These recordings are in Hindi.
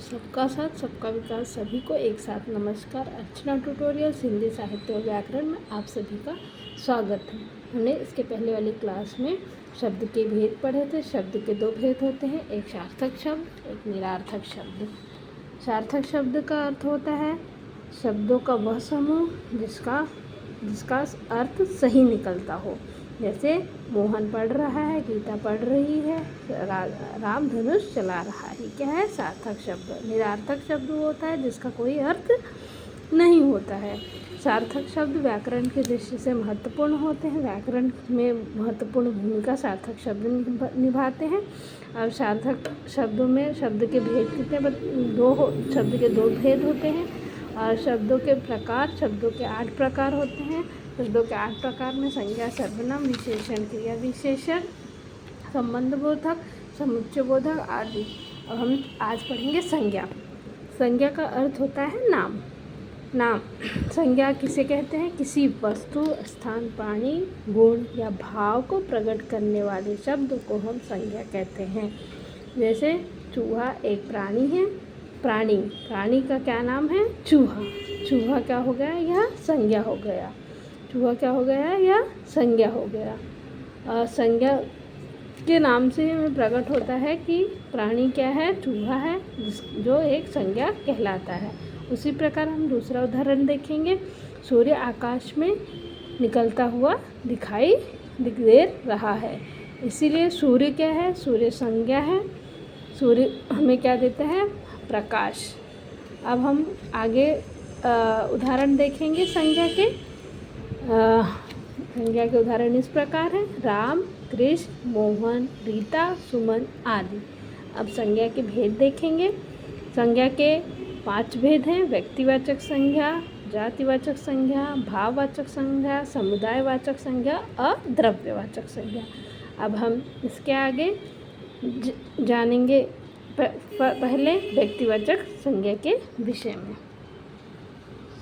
सबका साथ सबका विकास सभी को एक साथ नमस्कार। अर्चना ट्यूटोरियल्स हिंदी साहित्य और व्याकरण में आप सभी का स्वागत है। हमने इसके पहले वाली क्लास में शब्द के भेद पढ़े थे। शब्द के दो भेद होते हैं, एक सार्थक शब्द, एक निरार्थक शब्द। सार्थक शब्द का अर्थ होता है शब्दों का वह समूह जिसका अर्थ सही निकलता हो। जैसे मोहन पढ़ रहा है, गीता पढ़ रही है, राम धनुष चला रहा है। क्या है? सार्थक शब्द। निरार्थक शब्द होता है जिसका कोई अर्थ नहीं होता है। सार्थक शब्द व्याकरण की दृष्टि से महत्वपूर्ण होते हैं। व्याकरण में महत्वपूर्ण भूमिका सार्थक शब्द निभाते हैं। अब सार्थक शब्दों में शब्द के भेद कितने? शब्द के दो भेद होते हैं। और शब्दों के प्रकार, शब्दों के 8 प्रकार होते हैं। शब्दों के 8 प्रकार में संज्ञा, सर्वनाम, विशेषण, क्रिया विशेषण, संबंधबोधक, समुच्चयबोधक आदि। अब हम आज पढ़ेंगे संज्ञा। संज्ञा का अर्थ होता है नाम। नाम संज्ञा किसे कहते हैं? किसी वस्तु, स्थान, प्राणी, गुण या भाव को प्रकट करने वाले शब्द को हम संज्ञा कहते हैं। जैसे चूहा एक प्राणी है। प्राणी का क्या नाम है? चूहा। चूहा क्या हो गया? यह संज्ञा हो गया। चूहा क्या हो गया? यह संज्ञा हो गया। संज्ञा के नाम से हमें प्रकट होता है कि प्राणी क्या है? चूहा है, जो एक संज्ञा कहलाता है। उसी प्रकार हम दूसरा उदाहरण देखेंगे। सूर्य आकाश में निकलता हुआ दिखाई दे रहा है, इसीलिए सूर्य क्या है? सूर्य संज्ञा है। सूर्य हमें क्या देता है? प्रकाश। अब हम आगे उदाहरण देखेंगे संज्ञा के। संज्ञा के उदाहरण इस प्रकार हैं: राम, कृष्ण, मोहन, रीता, सुमन आदि। अब संज्ञा के भेद देखेंगे। संज्ञा के 5 भेद हैं: व्यक्तिवाचक संज्ञा, जातिवाचक संज्ञा, भाववाचक संज्ञा, समुदायवाचक संज्ञा और द्रव्यवाचक संज्ञा। अब हम इसके आगे जानेंगे पहले व्यक्तिवाचक संज्ञा के विषय में।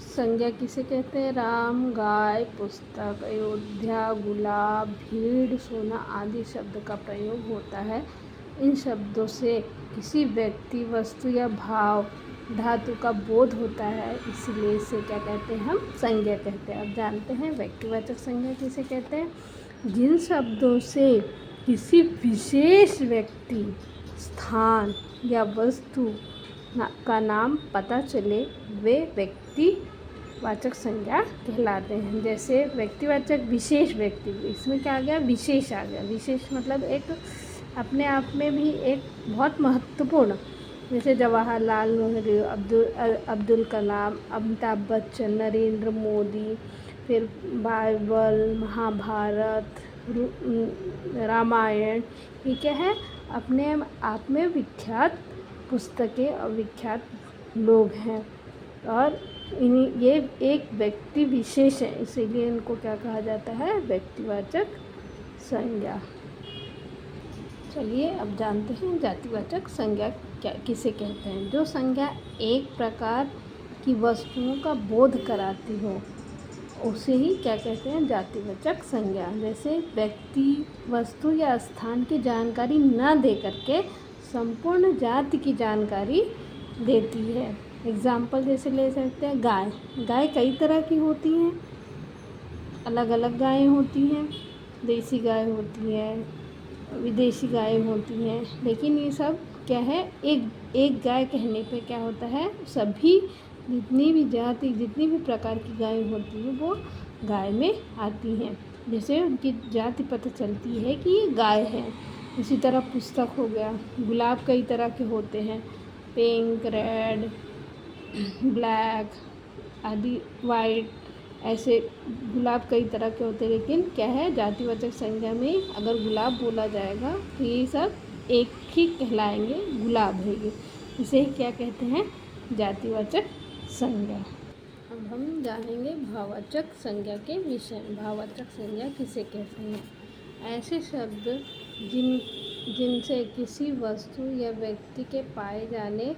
संज्ञा किसे कहते हैं? राम, गाय, पुस्तक, अयोध्या, गुलाब, भीड़, सोना आदि शब्द का प्रयोग होता है। इन शब्दों से किसी व्यक्ति, वस्तु या भाव, धातु का बोध होता है, इसलिए इसे क्या कहते हैं? हम संज्ञा कहते हैं। अब जानते हैं व्यक्तिवाचक संज्ञा किसे कहते हैं? जिन शब्दों से किसी विशेष व्यक्ति, स्थान या वस्तु का नाम पता चले, वे व्यक्तिवाचक संज्ञा कहलाते हैं। जैसे व्यक्तिवाचक विशेष व्यक्ति, इसमें क्या आ गया? विशेष आ गया। विशेष मतलब एक अपने आप में भी एक बहुत महत्वपूर्ण। जैसे जवाहरलाल नेहरू, अब्दुल कलाम, अमिताभ बच्चन, नरेंद्र मोदी, फिर बाइबल, महाभारत, रामायण, ये क्या है? अपने आप में विख्यात पुस्तकें और विख्यात लोग हैं। और ये एक व्यक्ति विशेष है, इसीलिए इनको क्या कहा जाता है? व्यक्तिवाचक संज्ञा। चलिए अब जानते हैं जातिवाचक संज्ञा किसे कहते हैं। जो संज्ञा एक प्रकार की वस्तुओं का बोध कराती हो, उसे ही क्या कहते हैं? जातिवाचक संज्ञा। जैसे व्यक्ति, वस्तु या स्थान की जानकारी न दे करके संपूर्ण जाति की जानकारी देती है। एग्जाम्पल जैसे ले सकते हैं गाय। गाय कई तरह की होती हैं, अलग अलग गायें होती हैं। देसी गाय होती है, विदेशी गायें होती हैं, लेकिन ये सब क्या है? एक गाय कहने पे क्या होता है? सभी जितनी भी जाति, जितनी भी प्रकार की गायें होती हैं वो गाय में आती हैं। जैसे उनकी जाति पता चलती है कि ये गाय है। इसी तरह पुस्तक हो गया। गुलाब कई तरह के होते हैं, पिंक, रेड, ब्लैक आदि, वाइट, ऐसे गुलाब कई तरह के होते हैं। लेकिन क्या है? जातिवाचक संज्ञा में अगर गुलाब बोला जाएगा तो ये सब एक ही कहलाएंगे, गुलाब है ये। इसे ही क्या कहते हैं? जातिवाचक संज्ञा। अब हम जानेंगे भाववाचक संज्ञा के विषय में। भाववाचक संज्ञा किसे कहते हैं? ऐसे शब्द जिनसे किसी वस्तु या व्यक्ति के पाए जाने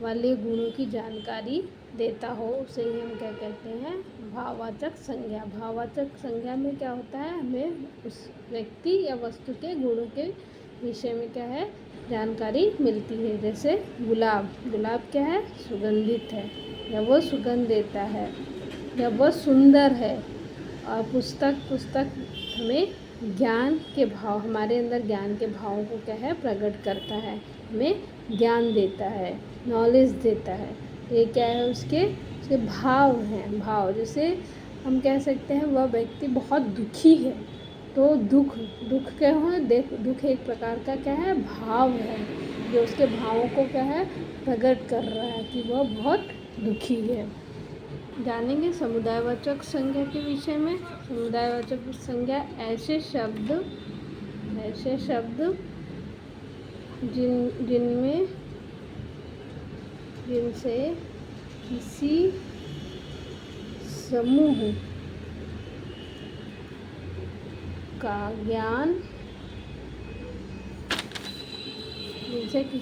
वाले गुणों की जानकारी देता हो, उसे ही हम क्या कहते हैं? भाववाचक संज्ञा। भाववाचक संज्ञा में क्या होता है? हमें उस व्यक्ति या वस्तु के गुणों के विषय में क्या है? जानकारी मिलती है। जैसे गुलाब, गुलाब क्या है? सुगंधित है, या वो सुगंध देता है, या वो सुंदर है। और पुस्तक हमें ज्ञान के भाव, हमारे अंदर ज्ञान के भावों को क्या है? प्रकट करता है, हमें ज्ञान देता है, नॉलेज देता है। ये क्या है? उसके भाव हैं। भाव जैसे हम कह सकते हैं वह व्यक्ति बहुत दुखी है, तो दुख क्या है? दुख एक प्रकार का क्या है? भाव है, जो उसके भावों को क्या है? प्रकट कर रहा है कि वह बहुत दुखी है। जानेंगे समुदायवाचक संज्ञा के विषय में। समुदायवाचक संज्ञा ऐसे शब्द जिनसे किसी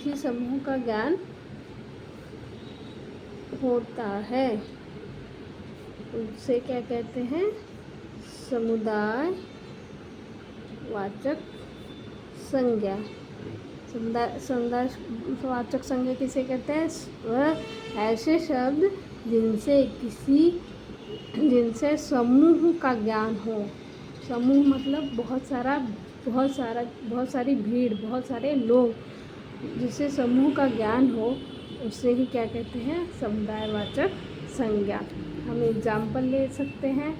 समूह का ज्ञान होता है, उसे क्या कहते हैं? समुदायवाचक संज्ञा। समुदायवाचक संज्ञा किसे कहते हैं? वह ऐसे शब्द जिनसे समूह का ज्ञान हो। समूह मतलब बहुत सारी भीड़, बहुत सारे लोग, जिससे समूह का ज्ञान हो, उससे ही क्या कहते हैं? समुदायवाचक संज्ञा। हम एग्जाम्पल ले सकते हैं।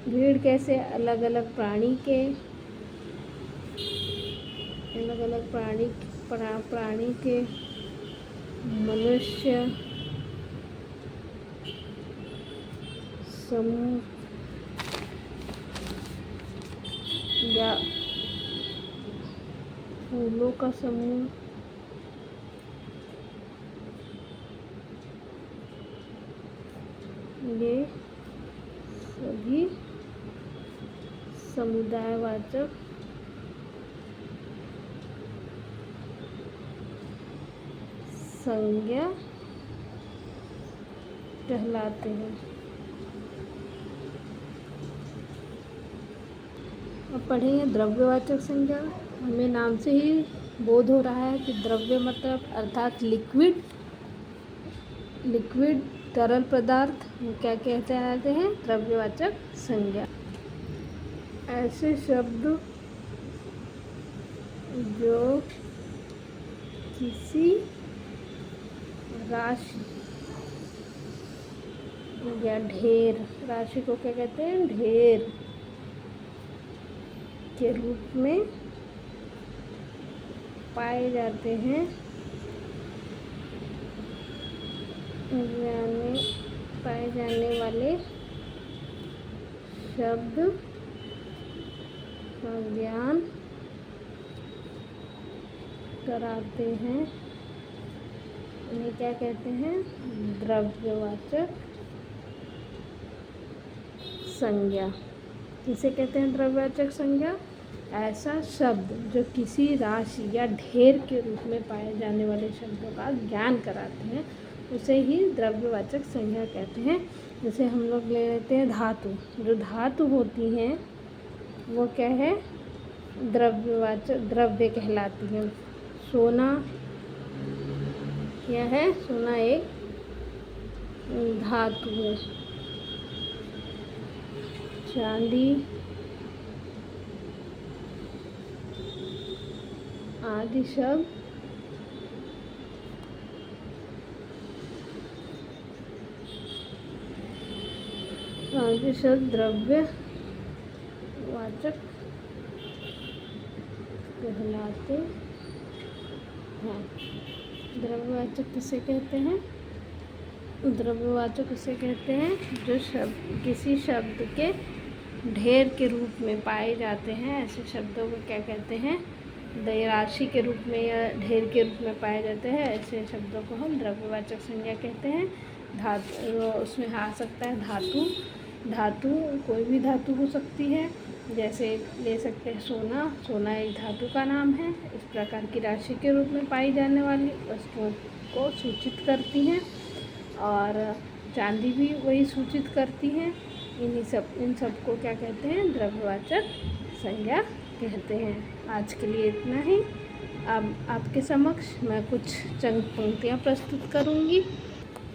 भीड़ कैसे? अलग अलग प्राणी के मनुष्य समूह या फूलों का समूह, ये सभी समुदायवाचक संज्ञा कहलाते हैं। अब पढ़ेंगे द्रव्यवाचक संज्ञा। हमें नाम से ही बोध हो रहा है कि द्रव्य मतलब अर्थात लिक्विड तरल पदार्थ, वो क्या कहते हैं? द्रव्यवाचक संज्ञा। ऐसे शब्द जो किसी राशि या ढेर, राशि को क्या कहते हैं? ढेर के रूप में पाए जाते हैं, पाए जाने वाले शब्द का ज्ञान कराते हैं। इन्हें क्या कहते हैं? द्रव्यवाचक संज्ञा। किसे कहते हैं द्रव्यवाचक संज्ञा? ऐसा शब्द जो किसी राशि या ढेर के रूप में पाए जाने वाले शब्दों का ज्ञान कराते हैं, उसे ही द्रव्यवाचक संज्ञा कहते हैं। जैसे हम लोग ले लेते हैं धातु। जो धातु होती हैं वो क्या है? द्रव्य कहलाती है। सोना क्या है? सोना एक धातु है। चांदी आदि शब्द द्रव्यवाचक कहलाते हैं। द्रव्यवाचक किसे कहते हैं? द्रव्यवाचक उसे कहते हैं जो शब्द किसी शब्द के ढेर के रूप में पाए जाते हैं। ऐसे शब्दों को क्या कहते हैं? राशि के रूप में या ढेर के रूप में पाए जाते हैं। ऐसे शब्दों को हम द्रव्यवाचक संज्ञा कहते हैं। धातु उसमें आ सकता है धातु कोई भी धातु हो सकती है। जैसे ले सकते हैं सोना एक धातु का नाम है। इस प्रकार की राशि के रूप में पाई जाने वाली वस्तुओं को सूचित करती हैं। और चांदी भी वही सूचित करती हैं। इन सब को क्या कहते हैं? द्रव्यवाचक संज्ञा कहते हैं। आज के लिए इतना ही। अब आपके समक्ष मैं कुछ चंद पंक्तियाँ प्रस्तुत करूँगी।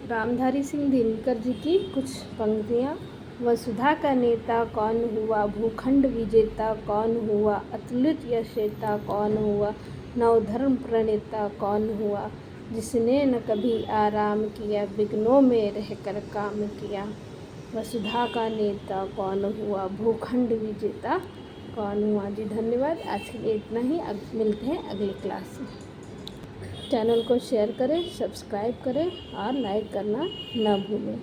रामधारी सिंह दिनकर जी की कुछ पंक्तियाँ। वसुधा का नेता कौन हुआ, भूखंड विजेता कौन हुआ, अतुलित यशेता कौन हुआ, नवधर्म प्रणेता कौन हुआ, जिसने न कभी आराम किया, विघ्नों में रहकर काम किया। वसुधा का नेता कौन हुआ, भूखंड विजेता कौन हुआ। जी धन्यवाद। आज के लिए इतना ही। अब मिलते हैं अगली क्लास में। चैनल को शेयर करें, सब्सक्राइब करें और लाइक करना न भूलें।